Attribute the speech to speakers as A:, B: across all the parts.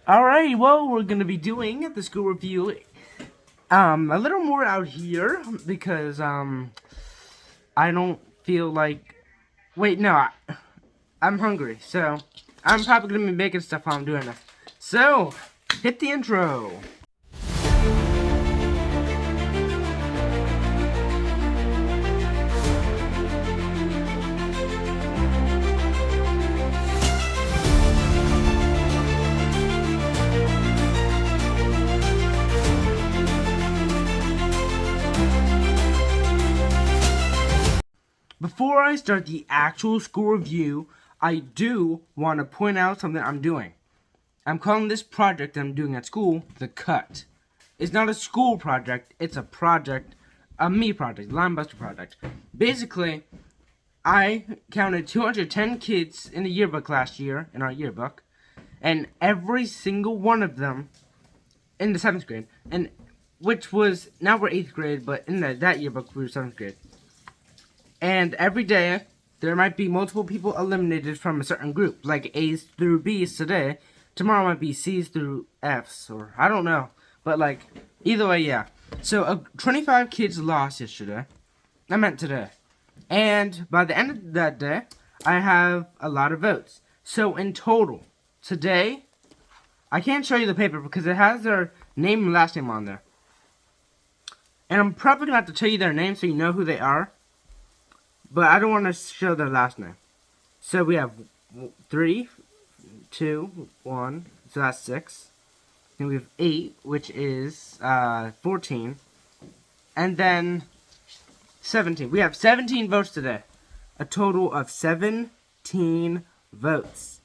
A: Alright, well, we're gonna be doing the school review, a little more out here, because, I don't feel like, wait, no, I'm hungry, so, I'm probably gonna be making stuff while I'm doing this. So, hit the intro. Before I start the actual school review, I do want to point out something I'm doing. I'm calling this project I'm doing at school The Cut. It's not a school project, it's a project, a me project, Linebuster project. Basically, I counted 210 kids in the yearbook last year, in our yearbook, and every single one of them in the 7th grade, and which was, now we're 8th grade, but in that yearbook we were 7th grade. And every day, there might be multiple people eliminated from a certain group, like A's through B's today. Tomorrow might be C's through F's, or I don't know. But, like, either way, yeah. So, 25 kids lost yesterday. I meant today. And by the end of that day, I have a lot of votes. So, in total, today, I can't show you the paper because it has their name and last name on there. And I'm probably going to have to tell you their name so you know who they are. But I don't want to show their last name. So we have 3, 2, 1. So that's 6. Then we have 8, which is 14. And then 17. We have 17 votes today. A total of 17 votes.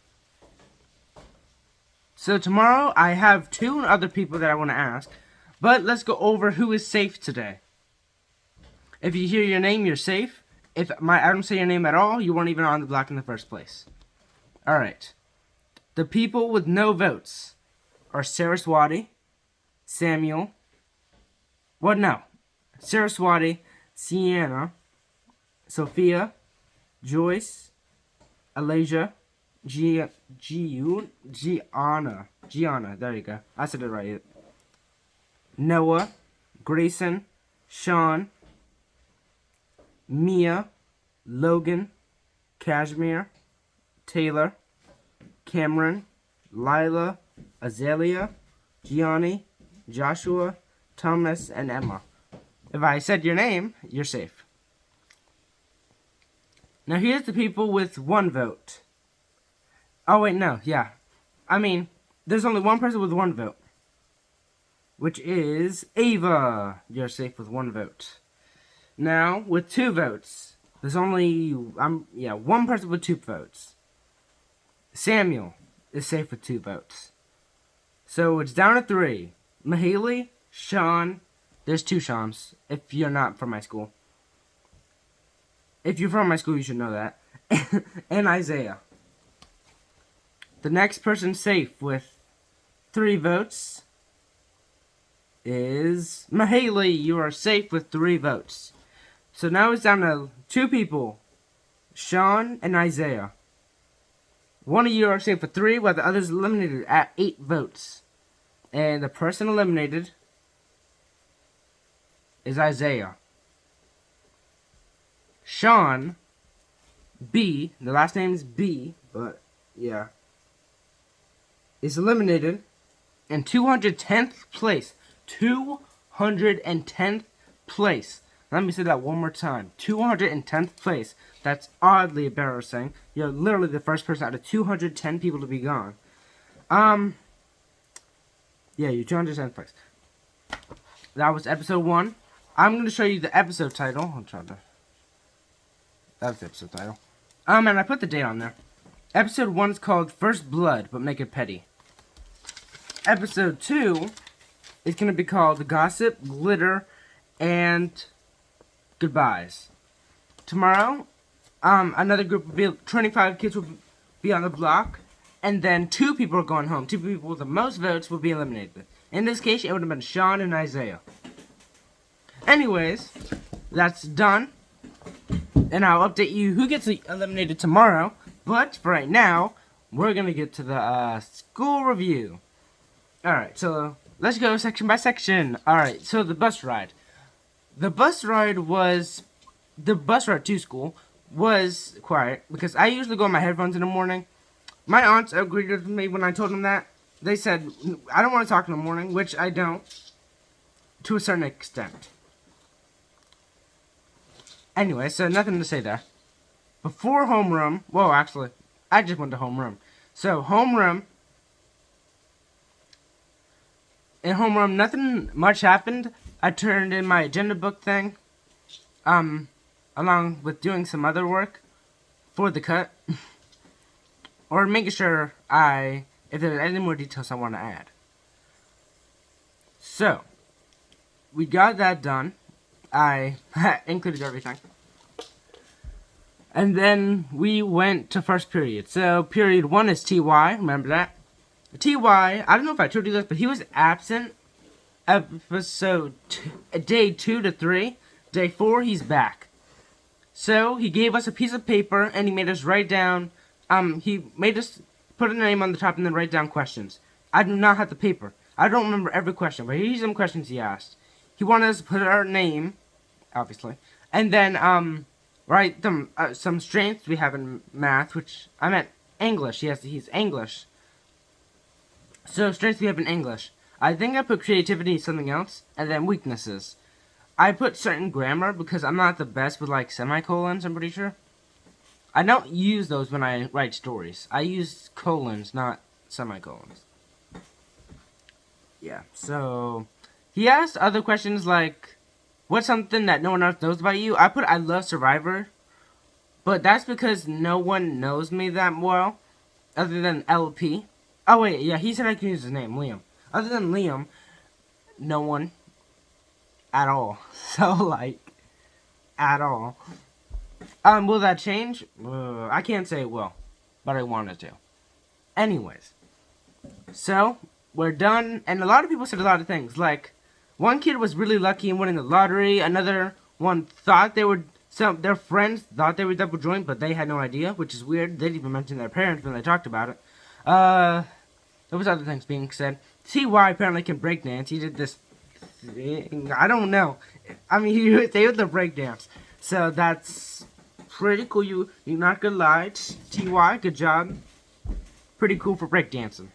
A: So tomorrow I have 2 other people that I want to ask. But let's go over who is safe today. If you hear your name, you're safe. If I don't say your name at all, you weren't even on the block in the first place. Alright. The people with no votes are Saraswati, Samuel, Saraswati, Sienna, Sophia, Joyce, Alasia, Gianna, there you go. I said it right. Noah, Grayson, Shawn, Mia, Logan, Kashmir, Taylor, Cameron, Lila, Azalea, Gianni, Joshua, Thomas, and Emma. If I said your name, you're safe. Now here's the people with 1 vote. Oh wait, no, yeah. I mean, there's only one person with 1 vote. Which is Ava. You're safe with 1 vote. Now, with 2 votes, there's only, one person with 2 votes. Samuel is safe with 2 votes. So, it's down to 3. Mahaley, Shawn, there's 2 Shawns, if you're not from my school. If you're from my school, you should know that. And Isaiah. The next person safe with 3 votes is Mahaley. You are safe with 3 votes. So now it's down to 2 people, Shawn and Isaiah. One of you are safe for 3, while the others eliminated at 8 votes. And the person eliminated is Isaiah. Shawn B, the last name is B, but yeah, is eliminated in 210th place. 210th place. Let me say that one more time. 210th place. That's oddly embarrassing. You're literally the first person out of 210 people to be gone. Yeah, you're 210th place. That was episode 1. I'm going to show you the episode title. That's the episode title. And I put the date on there. Episode 1 is called First Blood, but make it petty. Episode 2 is going to be called Gossip, Glitter, and Goodbyes. Tomorrow, another group will be 25 kids will be on the block, and then 2 people are going home. 2 people with the most votes will be eliminated. In this case, it would have been Shawn and Isaiah. Anyways, that's done, and I'll update you who gets eliminated tomorrow. But for right now, we're gonna get to the school review. Alright, so let's go section by section. Alright, so the bus ride. The bus ride to school was quiet because I usually go on my headphones in the morning. My aunts agreed with me when I told them that. They said, I don't want to talk in the morning, which I don't, to a certain extent. Anyway, so nothing to say there. Before homeroom, well, actually, I just went to homeroom. So, homeroom, in homeroom, nothing much happened. I turned in my agenda book thing, along with doing some other work for the cut. Or making sure if there's any more details I want to add. So, we got that done. I included everything. And then we went to first period. So, period 1 is TY, remember that? TY, I don't know if I told you this, but he was absent day 2 to 3. Day 4, he's back. So, he gave us a piece of paper, and he made us write down, he made us put a name on the top and then write down questions. I do not have the paper. I don't remember every question, but here's some questions he asked. He wanted us to put our name, obviously, and then, write some strengths we have in math, which I meant English. He's English. So, strengths we have in English. I think I put creativity something else, and then weaknesses. I put certain grammar because I'm not the best with, like, semicolons, I'm pretty sure. I don't use those when I write stories. I use colons, not semicolons. Yeah, so he asked other questions like, what's something that no one else knows about you? I put I love Survivor, but that's because no one knows me that well, other than LP. Oh wait, yeah, he said I can use his name, Liam. Other than Liam, no one at all. So like, at all. Will that change? I can't say it will, but I wanted to. Anyways, so we're done, and a lot of people said a lot of things. Like, one kid was really lucky in winning the lottery. Another one thought their friends thought they were double joint, but they had no idea, which is weird. They didn't even mention their parents when they talked about it. There was other things being said. TY apparently can breakdance. He did this thing. I don't know. I mean, he did the breakdance. So that's pretty cool. You're not gonna lie. TY, good job. Pretty cool for breakdancing.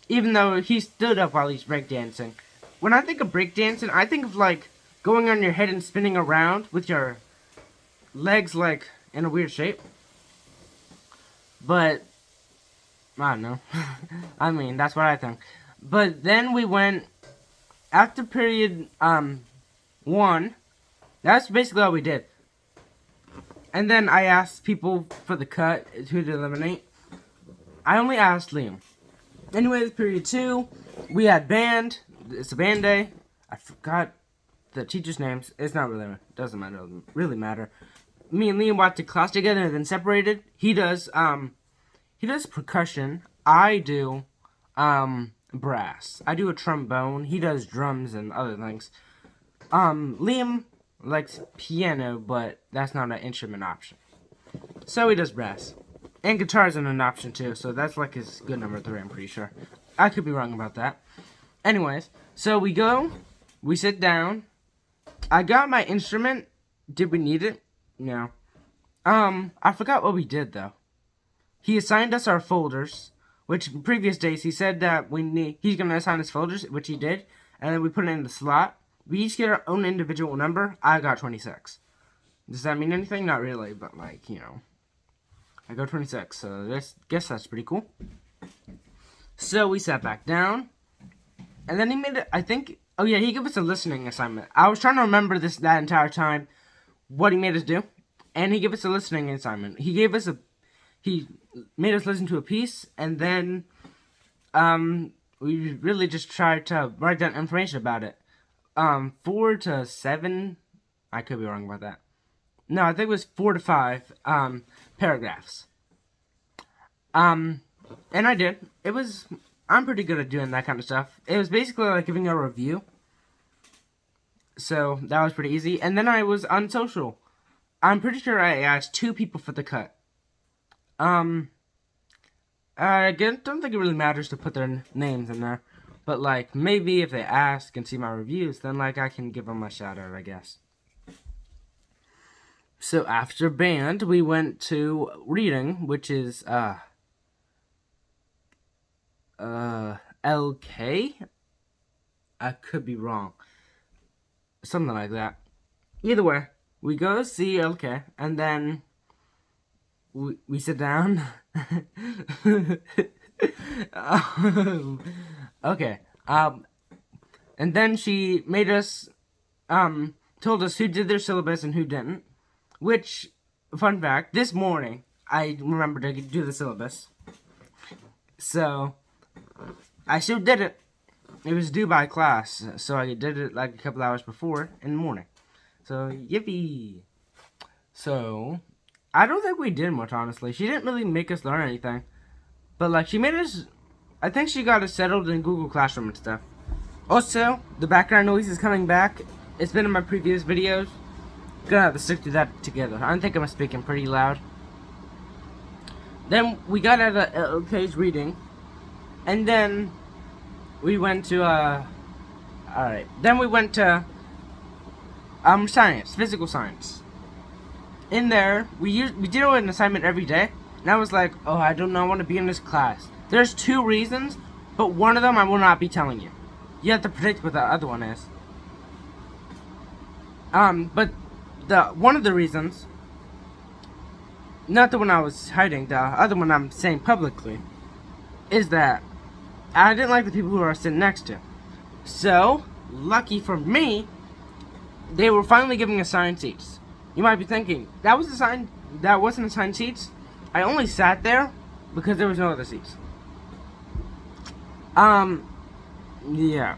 A: Even though he stood up while he's breakdancing. When I think of breakdancing, I think of like going on your head and spinning around with your legs like in a weird shape. But I don't know. I mean, that's what I think. But then we went after period 1. That's basically all we did. And then I asked people for the cut who to eliminate. I only asked Liam. Anyways, period 2, we had band. It's a band day. I forgot the teachers' names. It's not really, doesn't matter, doesn't really matter. Me and Liam watched the class together and then separated. He does percussion. I do, brass. I do a trombone. He does drums and other things. Liam likes piano, but that's not an instrument option. So he does brass. And guitar isn't an option too, so that's like his good number 3, I'm pretty sure. I could be wrong about that. Anyways, so we sit down. I got my instrument. Did we need it? No. I forgot what we did though. He assigned us our folders, which in previous days he said that he's gonna assign us folders, which he did, and then we put it in the slot. We each get our own individual number. I got 26. Does that mean anything? Not really, but like, you know. I got 26, so guess that's pretty cool. So we sat back down, and then he made it, I think, oh yeah, he gave us a listening assignment. I was trying to remember that entire time, what he made us do, and he gave us a listening assignment. He made us listen to a piece, and then, we really just tried to write down information about it. 4 to 7, I could be wrong about that. No, I think it was 4 to 5, paragraphs. And I did. I'm pretty good at doing that kind of stuff. It was basically like giving a review. So, that was pretty easy. And then I was on social. I'm pretty sure I asked 2 people for the cut. I don't think it really matters to put their names in there. But, like, maybe if they ask and see my reviews, then, like, I can give them a shout out, I guess. So after band, we went to reading, which is, LK? I could be wrong. Something like that. Either way, we go see LK, and then we sit down. Okay. And then she made us, told us who did their syllabus and who didn't. Which, fun fact, this morning, I remembered to do the syllabus. So, I still did it. It was due by class, so I did it like a couple hours before in the morning. So, yippee. So, I don't think we did much, honestly. She didn't really make us learn anything. But, like, she made us, I think she got us settled in Google Classroom and stuff. Also, the background noise is coming back. It's been in my previous videos. Gonna have to stick to that together. I think I'm speaking pretty loud. Then we got out of LK's reading. And then we went to, alright. Then we went to, science, physical science. In there, we did an assignment every day. And I was like, oh, I don't know, I want to be in this class. There's 2 reasons, but one of them I will not be telling you. You have to predict what the other one is. But one of the reasons, not the one I was hiding, the other one I'm saying publicly, is that I didn't like the people who I was sitting next to. So, lucky for me, they were finally giving assigned seats. You might be thinking, that wasn't assigned seats? I only sat there because there was no other seats. Yeah.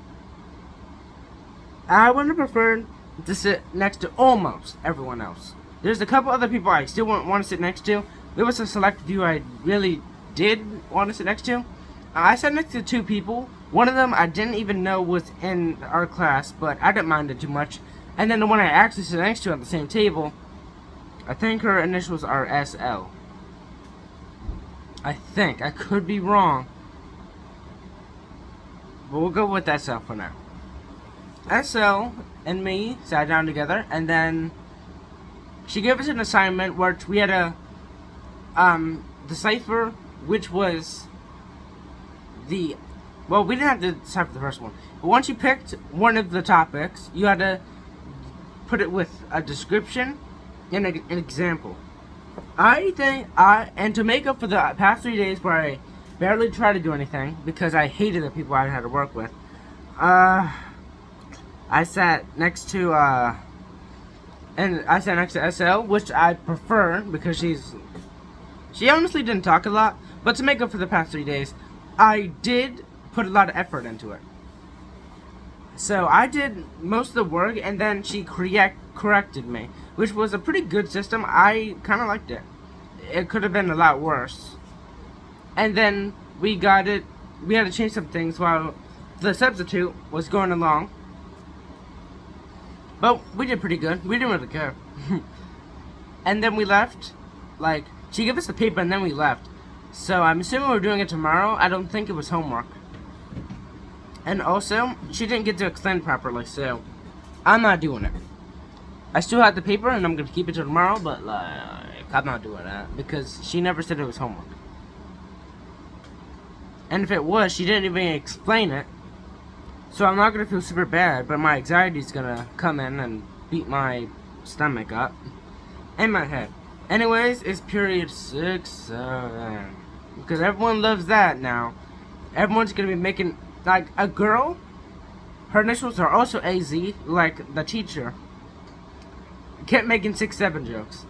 A: I would have preferred to sit next to almost everyone else. There's a couple other people I still want to sit next to. There was a select few I really did want to sit next to. I sat next to 2 people. One of them I didn't even know was in our class, but I didn't mind it too much. And then the one I actually sat next to at the same table, I think her initials are SL. I think. I could be wrong. But we'll go with SL for now. SL and me sat down together, and then she gave us an assignment where we had to decipher which was the, well, we didn't have to decipher the first one, but once you picked one of the topics, you had to put it with a description and an example. I think and to make up for the past 3 days where I barely tried to do anything because I hated the people I had to work with, I sat next to SL, which I prefer because she honestly didn't talk a lot, but to make up for the past 3 days, I did put a lot of effort into it. So I did most of the work, and then she corrected me, which was a pretty good system. I kind of liked it. It could have been a lot worse. And then we had to change some things while the substitute was going along. But we did pretty good. We didn't really care. And then we left. Like, she gave us the paper and then we left. So I'm assuming we're doing it tomorrow. I don't think it was homework. And also, she didn't get to explain properly, so I'm not doing it. I still have the paper and I'm going to keep it till tomorrow, but like, I'm not doing that because she never said it was homework. And if it was, she didn't even explain it. So I'm not going to feel super bad, but my anxiety is going to come in and beat my stomach up. And my head. Anyways, it's period 6, because everyone loves that now. Everyone's going to be making, like, a girl, her initials are also AZ, like the teacher, kept making 6-7 jokes.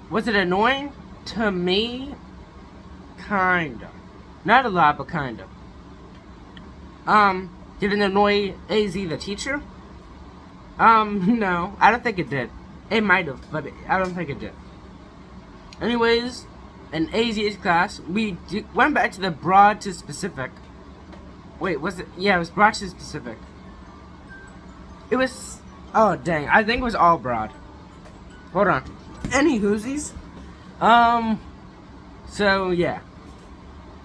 A: Was it annoying? To me, kinda. Not a lot, but kinda. Did it annoy AZ the teacher? No. I don't think it did. It might have, but I don't think it did. Anyways, in AZ's class, we went back to the broad to specific. Wait, was it? Yeah, it was broad to specific. It was, oh dang, I think it was all broad. Hold on. Any whoosies? So yeah.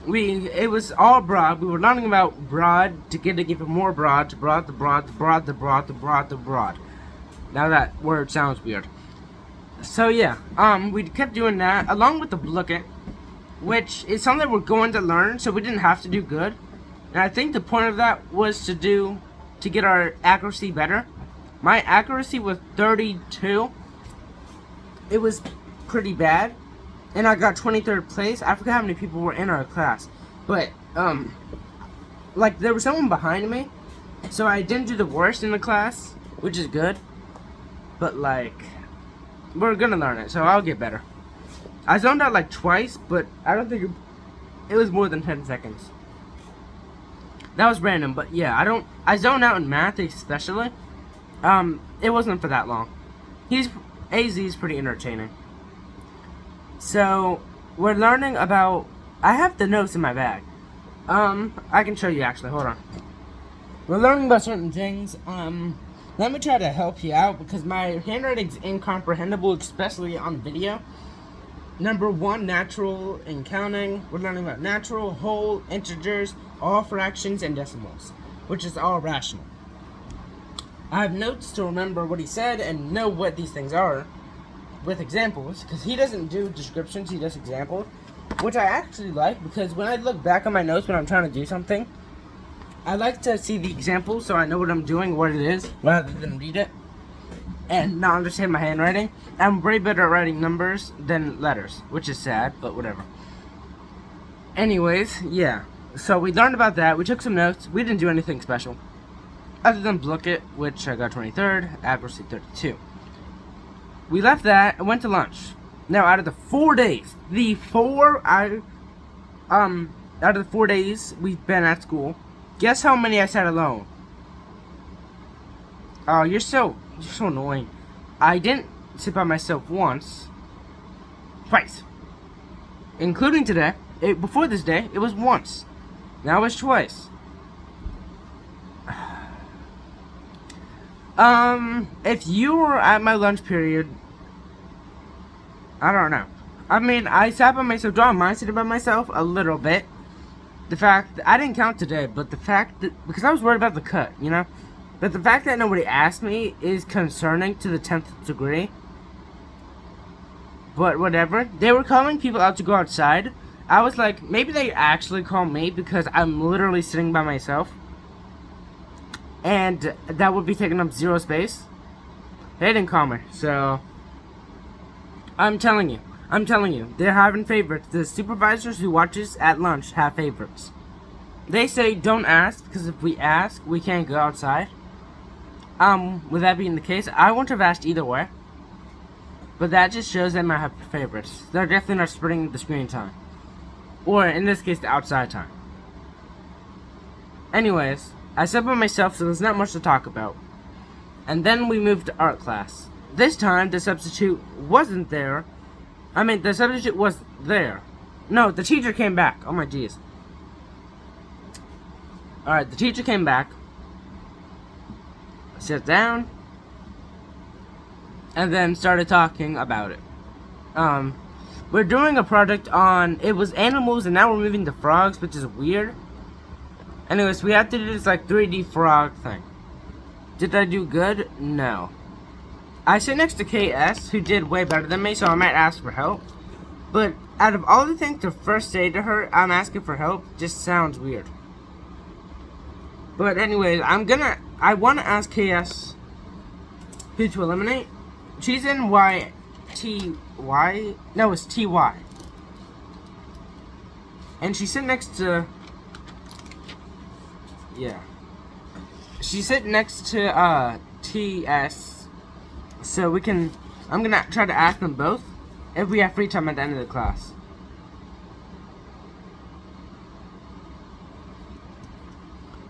A: it was all broad. We were learning about broad to get even more broad, to broad, the broad, the broad, the broad, the broad, the broad. Now that word sounds weird. So yeah, we kept doing that along with the look it, which is something we're going to learn, so we didn't have to do good. And I think the point of that was to get our accuracy better. My accuracy was 32. It was pretty bad. And I got 23rd place. I forgot how many people were in our class. But, like, there was someone behind me. So I didn't do the worst in the class, which is good. But, like, we're gonna learn it, so I'll get better. I zoned out, like, twice, but I don't think it was more than 10 seconds. That was random, but yeah, I zone out in math, especially. It wasn't for that long. AZ's pretty entertaining. So, we're learning about, I have the notes in my bag. I can show you actually, hold on. We're learning about certain things. Let me try to help you out because my handwriting's incomprehensible, especially on video. Number 1, natural and counting. We're learning about natural, whole, integers, all fractions, and decimals, which is all rational. I have notes to remember what he said and know what these things are with examples, because he doesn't do descriptions, he does examples, which I actually like, because when I look back on my notes when I'm trying to do something, I like to see the examples so I know what I'm doing, what it is, rather than read it and not understand my handwriting. I'm way better at writing numbers than letters, which is sad, but whatever. Anyways, yeah, so we learned about that. We took some notes. We didn't do anything special other than Look It, which I got 23rd, accuracy 32. We left that and went to lunch. Now, out of the 4 days, out of the 4 days we've been at school, guess how many I sat alone? Oh, you're so annoying. I didn't sit by myself once. Twice. Including today. Before this day, it was once. Now it's twice. If you were at my lunch period, I don't know. I mean, I sat by myself. Don't mind sitting by myself a little bit. The fact that I didn't count today, but the fact that, because I was worried about the cut, you know? But the fact that nobody asked me is concerning to the 10th degree. But whatever. They were calling people out to go outside. I was like, maybe they actually call me because I'm literally sitting by myself. And that would be taking up 0 space. They didn't call me, so I'm telling you, they're having favorites. The supervisors who watch us at lunch have favorites. They say don't ask, because if we ask, we can't go outside. With that being the case, I wouldn't have asked either way. But that just shows them I have favorites. They're definitely not spreading the screen time. Or, in this case, the outside time. Anyways, I sat by myself, so there's not much to talk about. And then we moved to art class. This time, the substitute wasn't there. I mean, the substitute was there. No, the teacher came back. Oh my jeez. Alright, the teacher came back. Sat down. And then started talking about it. We're doing a project on, it was animals, and now we're moving to frogs, which is weird. Anyways, we have to do this, like, 3D frog thing. Did I do good? No. I sit next to KS, who did way better than me, so I might ask for help. But out of all the things to first say to her, I'm asking for help, just sounds weird. But anyways, I want to ask KS who to eliminate. She's in No, it's TY. And she's sitting next to, yeah. She's sitting next to, TS. So we can, I'm gonna try to ask them both if we have free time at the end of the class.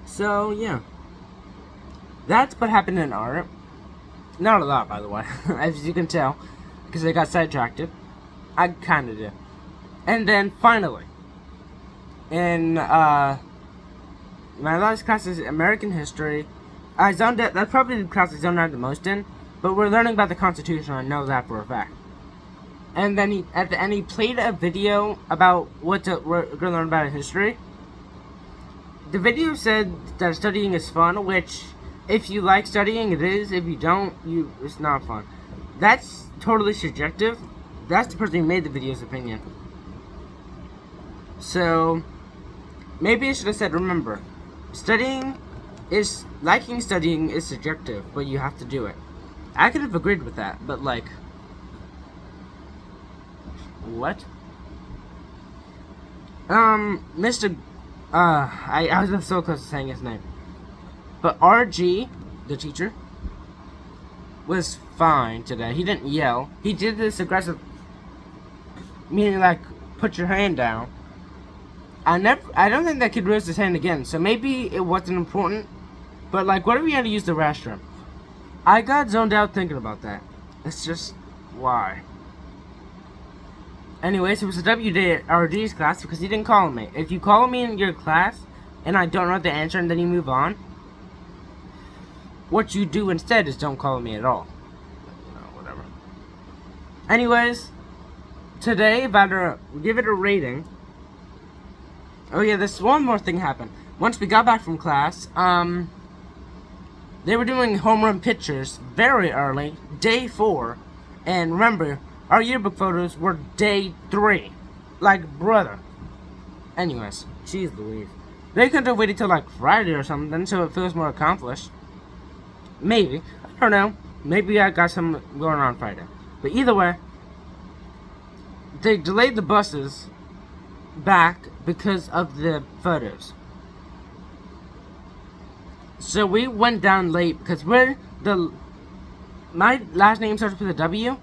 A: So, yeah. That's what happened in art. Not a lot, by the way, as you can tell, because I got sidetracked. I kinda did. And then, finally, in, my last class is American History. I zoned out, that's probably the class I zoned out the most in, but we're learning about the Constitution, I know that for a fact. And then at the end he played a video about what we're going to learn about in history. The video said that studying is fun, which if you like studying, it is. If you don't, it's not fun. That's totally subjective. That's the person who made the video's opinion. So maybe I should have said, remember, liking studying is subjective, but you have to do it. I could have agreed with that, but like, what? Mr. I was so close to saying his name. But RG, the teacher, was fine today. He didn't yell. He did this aggressive, meaning like, put your hand down. I don't think that kid raised his hand again, so maybe it wasn't important. But like, what if we had to use the restroom? I got zoned out thinking about that. It's just, why? Anyways, it was a W day at RG's class because he didn't call me. If you call me in your class and I don't know the answer and then you move on, what you do instead is don't call me at all. You know, whatever. Anyways, today, if I had to give it a rating. Oh yeah, this one more thing happened. Once we got back from class, they were doing home run pictures very early, day 4. And remember, our yearbook photos were day 3. Like, brother. Anyways, jeez Louise. They could have waited till like Friday or something, so it feels more accomplished. Maybe. I don't know. Maybe I got some going on Friday. But either way, they delayed the buses back because of the photos. So we went down late because my last name starts with a W.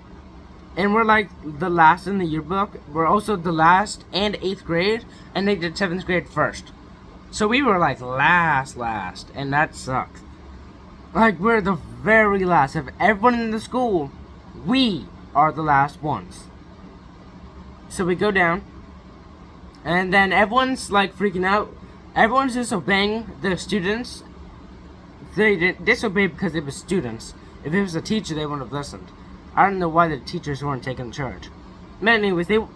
A: And we're like the last in the yearbook. We're also the last and 8th grade. And they did 7th grade first. So we were like last. And that sucks. Like, we're the very last. Of everyone in the school, we are the last ones. So we go down. And then everyone's like freaking out. Everyone's disobeying the students. They didn't disobey because it was students. If it was a teacher, they wouldn't have listened. I don't know why the teachers weren't taking charge. But anyways, the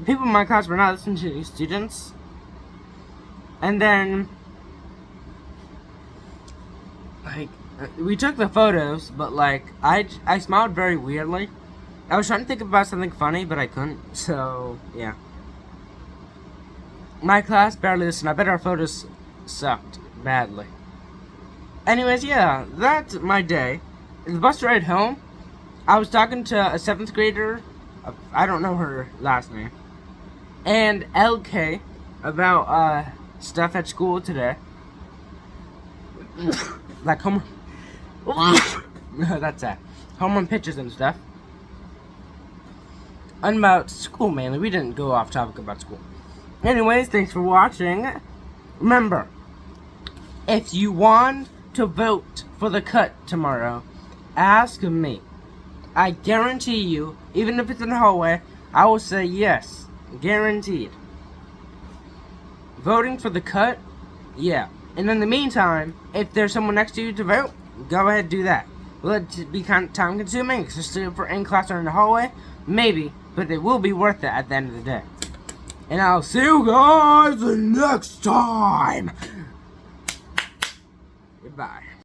A: people in my class were not listening to the students. And then, like, we took the photos, but like, I smiled very weirdly. I was trying to think about something funny, but I couldn't. So yeah. My class barely listened. I bet our photos sucked badly. Anyways, yeah, that's my day. The bus ride home, I was talking to a 7th grader, I don't know her last name, and LK about stuff at school today. Like home. That's that. Home run pictures and stuff. And about school mainly. We didn't go off topic about school. Anyways, thanks for watching. Remember, if you want to vote for the cut tomorrow, ask me. I guarantee you, even if it's in the hallway, I will say yes. Guaranteed. Voting for the cut? Yeah. And in the meantime, if there's someone next to you to vote, go ahead and do that. Will it be kind of time consuming, especially for in class or in the hallway? Maybe, but it will be worth it at the end of the day. And I'll see you guys next time. Goodbye.